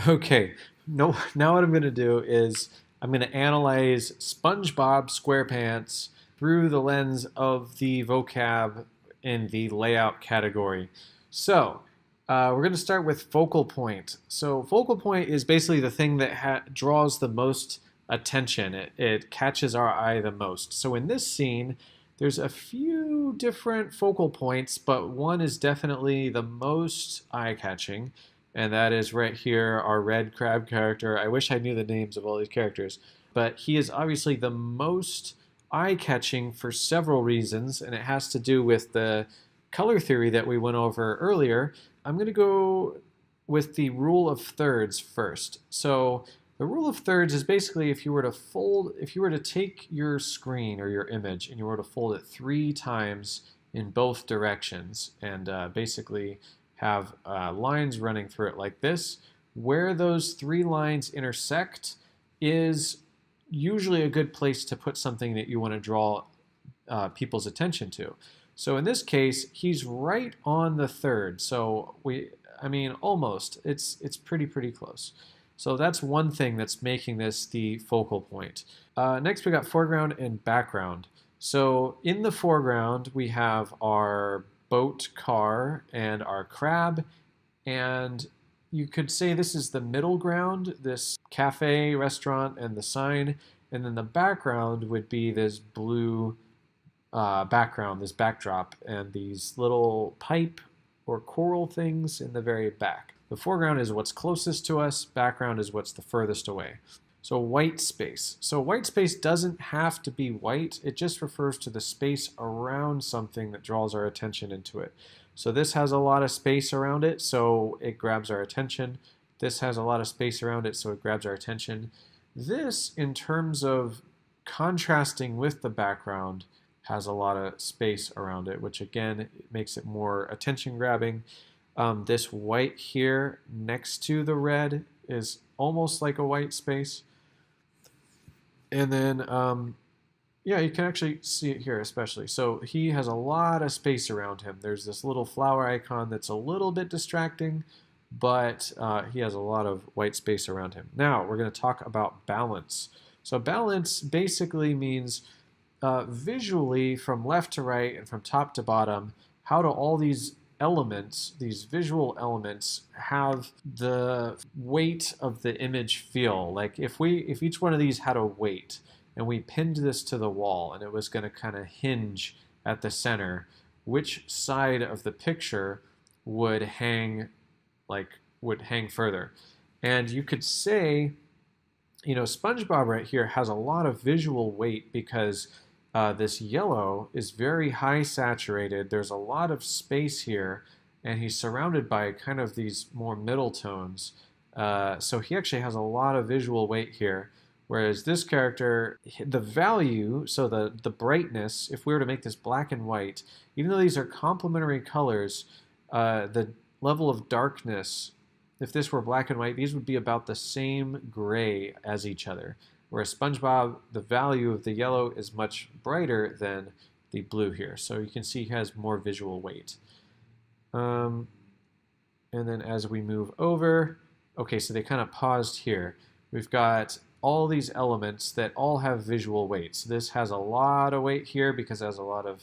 Okay, no, now what I'm going to do is I'm going to analyze SpongeBob SquarePants through the lens of the vocab in the layout category. So, we're going to start with focal point. So, focal point is basically the thing that draws the most attention. It catches our eye the most. So, in this scene, there's a few different focal points, but one is definitely the most eye-catching, and that is right here, our red crab character. I wish I knew the names of all these characters, but he is obviously the most eye-catching for several reasons, and it has to do with the color theory that we went over earlier. I'm going to go with the rule of thirds first. So the rule of thirds is basically if you were to take your screen or your image and you were to fold it 3 times in both directions and basically have lines running through it like this, where those 3 lines intersect is usually a good place to put something that you want to draw people's attention to. So in this case, he's right on the third. So I mean, almost. It's pretty close. So that's one thing that's making this the focal point. Next, we got foreground and background. So in the foreground, we have our boat car and our crab, and you could say this is the middle ground, this cafe, restaurant, and the sign, and then the background would be this blue background, this backdrop, and these little pipe or coral things in the very back. The foreground is what's closest to us, background is what's the furthest away. So white space. So white space doesn't have to be white, it just refers to the space around something that draws our attention into it. So this has a lot of space around it, so it grabs our attention. This has a lot of space around it, so it grabs our attention. This, in terms of contrasting with the background, has a lot of space around it, which again makes it more attention grabbing. This white here next to the red is almost like a white space. And then, yeah, you can actually see it here especially. So he has a lot of space around him. There's this little flower icon that's a little bit distracting, but he has a lot of white space around him. Now, we're going to talk about balance. So balance basically means visually from left to right and from top to bottom, how do all these elements, these visual elements, have the weight of the image feel? Like if each one of these had a weight and we pinned this to the wall and it was going to kind of hinge at the center, which side of the picture would hang further? And you could say, you know, SpongeBob right here has a lot of visual weight because this yellow is very high saturated. There's a lot of space here, and he's surrounded by kind of these more middle tones. So he actually has a lot of visual weight here. Whereas this character, the value, so the brightness, if we were to make this black and white, even though these are complementary colors, the level of darkness, if this were black and white, these would be about the same gray as each other. Whereas SpongeBob, the value of the yellow is much brighter than the blue here. So you can see he has more visual weight. And then as we move over, okay, so they kind of paused here. We've got all these elements that all have visual weight. So this has a lot of weight here because it has a lot of,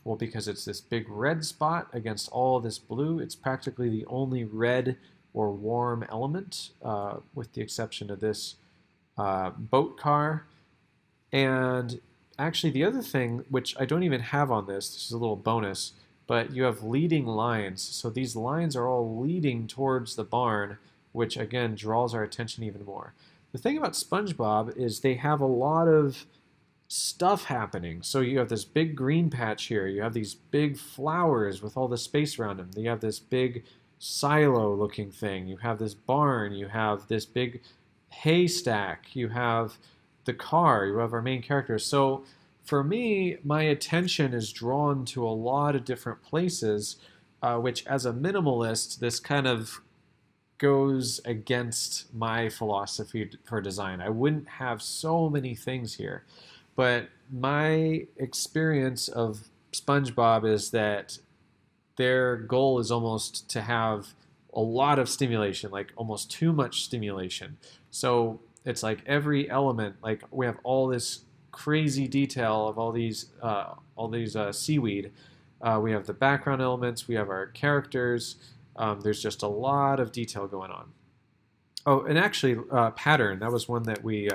well, because it's this big red spot against all this blue. It's practically the only red or warm element, with the exception of this boat car. And actually the other thing, which I don't even have on this is a little bonus, but you have leading lines. So these lines are all leading towards the barn, which again draws our attention even more. The thing about SpongeBob is they have a lot of stuff happening. So you have this big green patch here. You have these big flowers with all the space around them. You have this big silo looking thing. You have this barn. You have this big haystack, you have the car, you have our main character. So for me, my attention is drawn to a lot of different places, which as a minimalist, this kind of goes against my philosophy for design. I wouldn't have so many things here. But my experience of SpongeBob is that their goal is almost to have a lot of stimulation, like almost too much stimulation. So it's like every element, like we have all this crazy detail of all these seaweed. We have the background elements, we have our characters. There's just a lot of detail going on. Oh, and actually, pattern. That was one that we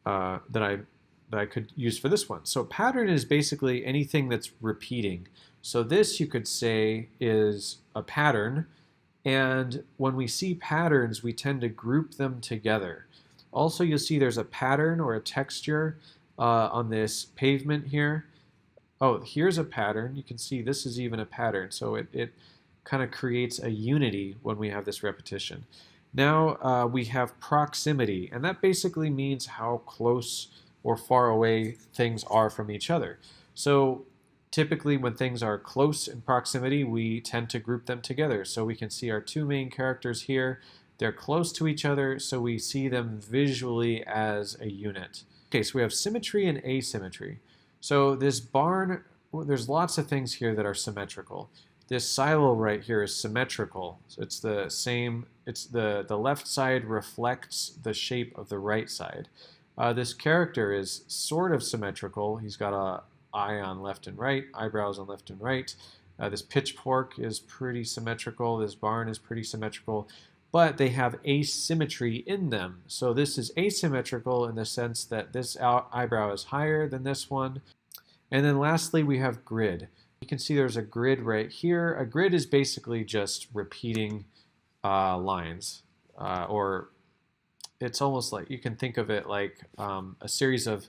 that I could use for this one. So pattern is basically anything that's repeating. So this you could say is a pattern, and when we see patterns, we tend to group them together. Also, you'll see there's a pattern or a texture on this pavement here. Oh, here's a pattern. You can see this is even a pattern. So it kind of creates a unity when we have this repetition. Now we have proximity, and that basically means how close or far away things are from each other. So typically when things are close in proximity, we tend to group them together. So we can see our two main characters here. They're close to each other, so we see them visually as a unit. Okay, so we have symmetry and asymmetry. So this barn, well, there's lots of things here that are symmetrical. This silo right here is symmetrical. So it's the same, it's the left side reflects the shape of the right side. This character is sort of symmetrical. He's got a eye on left and right, eyebrows on left and right. This pitchfork is pretty symmetrical. This barn is pretty symmetrical, but they have asymmetry in them. So this is asymmetrical in the sense that this eyebrow is higher than this one. And then lastly, we have grid. You can see there's a grid right here. A grid is basically just repeating lines, or it's almost like you can think of it like a series of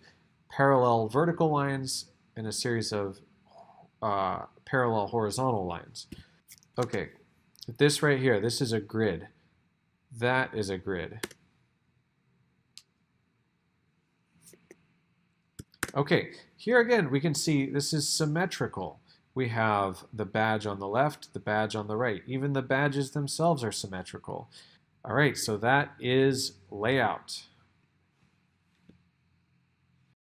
parallel vertical lines and a series of parallel horizontal lines. Okay, this right here, this is a grid. That is a grid. Okay, here again we can see this is symmetrical. We have the badge on the left, the badge on the right. Even the badges themselves are symmetrical. All right, so that is layout.